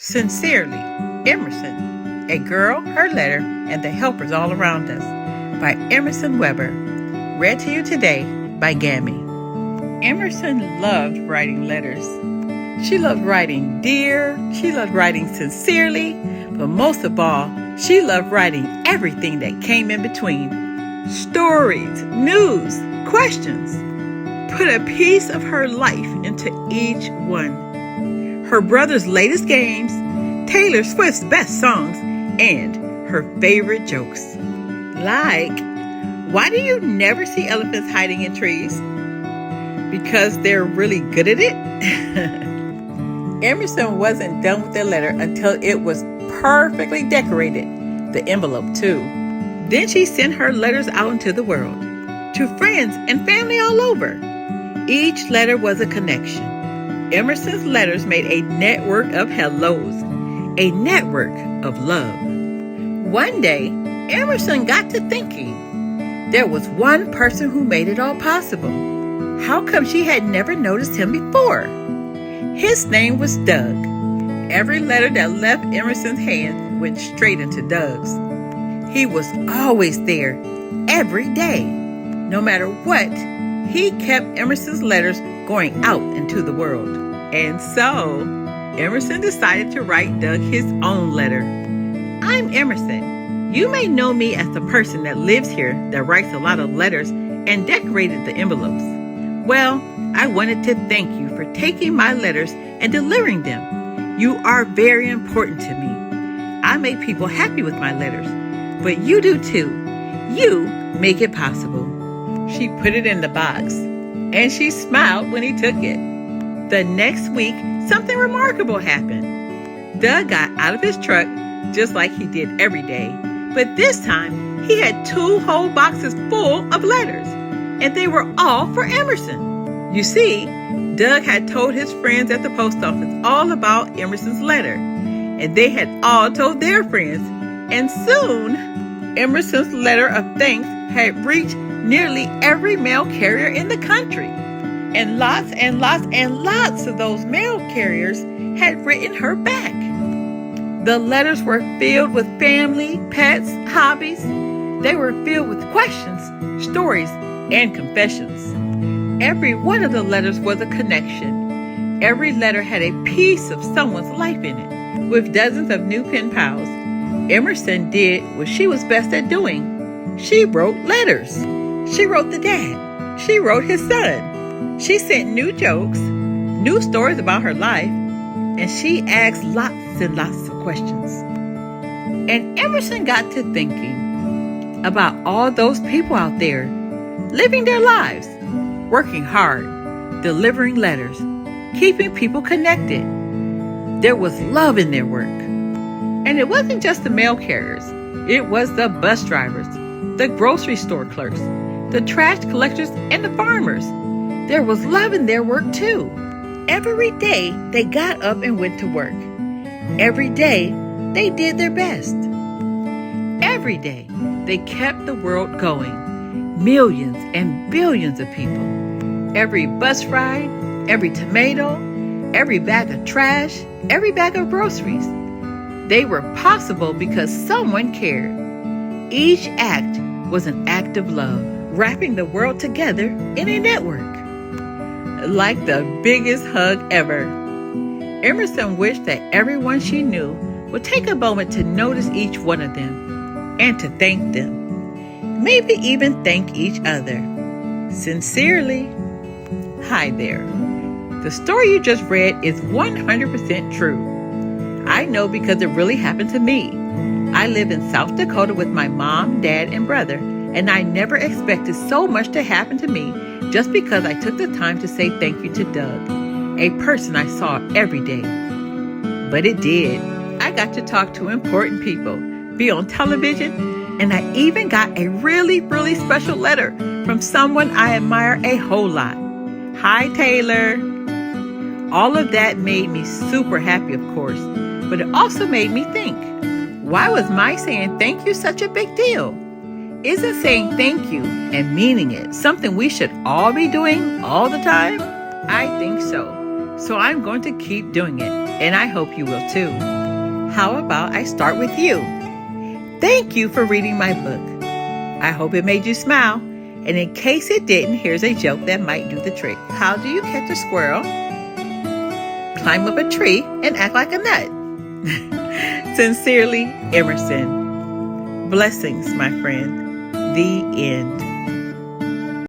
Sincerely, Emerson, A Girl, Her Letter, and the Helpers All Around Us by Emerson Weber. Read to you today by Gammy. Emerson loved writing letters. She loved writing dear, she loved writing sincerely, but most of all, she loved writing everything that came in between. Stories, news, questions. Put a piece of her life into each one. Her brother's latest games, Taylor Swift's best songs, and her favorite jokes. Like, why do you never see elephants hiding in trees? Because they're really good at it? Emerson wasn't done with the letter until it was perfectly decorated, the envelope too. Then she sent her letters out into the world, to friends and family all over. Each letter was a connection. Emerson's letters made a network of hellos, a network of love. One day, Emerson got to thinking, there was one person who made it all possible. How come she had never noticed him before? His name was Doug. Every letter that left Emerson's hand went straight into Doug's. He was always there, every day. No matter what, he kept Emerson's letters going out into the world. And so, Emerson decided to write Doug his own letter. I'm Emerson. You may know me as the person that lives here that writes a lot of letters and decorated the envelopes. Well, I wanted to thank you for taking my letters and delivering them. You are very important to me. I make people happy with my letters, but you do too. You make it possible. She put it in the box, and she smiled when he took it. The next week, something remarkable happened. Doug got out of his truck just like he did every day, but this time he had 2 whole boxes full of letters, and they were all for Emerson. You see, Doug had told his friends at the post office all about Emerson's letter, and they had all told their friends, and soon Emerson's letter of thanks had reached nearly every mail carrier in the country. And lots and lots and lots of those mail carriers had written her back. The letters were filled with family, pets, hobbies. They were filled with questions, stories, and confessions. Every one of the letters was a connection. Every letter had a piece of someone's life in it. With dozens of new pen pals, Emerson did what she was best at doing. She wrote letters. She wrote the dad. She wrote his son. She sent new jokes, new stories about her life, and she asked lots and lots of questions. And Emerson got to thinking about all those people out there living their lives, working hard, delivering letters, keeping people connected. There was love in their work. And it wasn't just the mail carriers. It was the bus drivers, the grocery store clerks, the trash collectors, and the farmers. There was love in their work too. Every day they got up and went to work. Every day they did their best. Every day they kept the world going. Millions and billions of people. Every bus ride, every tomato, every bag of trash, every bag of groceries. They were possible because someone cared. Each act was an act of love, wrapping the world together in a network. Like the biggest hug ever. Emerson wished that everyone she knew would take a moment to notice each one of them and to thank them. Maybe even thank each other. Sincerely. Hi there. The story you just read is 100% true. I know because it really happened to me. I live in South Dakota with my mom, dad, and brother, and I never expected so much to happen to me just because I took the time to say thank you to Doug, a person I saw every day. But it did. I got to talk to important people, be on television, and I even got a really, really special letter from someone I admire a whole lot. Hi, Taylor. All of that made me super happy, of course, but it also made me think, why was my saying thank you such a big deal? Isn't saying thank you and meaning it something we should all be doing all the time? I think so. So I'm going to keep doing it and I hope you will too. How about I start with you? Thank you for reading my book. I hope it made you smile. And in case it didn't, here's a joke that might do the trick. How do you catch a squirrel? Climb up a tree and act like a nut. Sincerely, Emerson. Blessings, my friend. The end.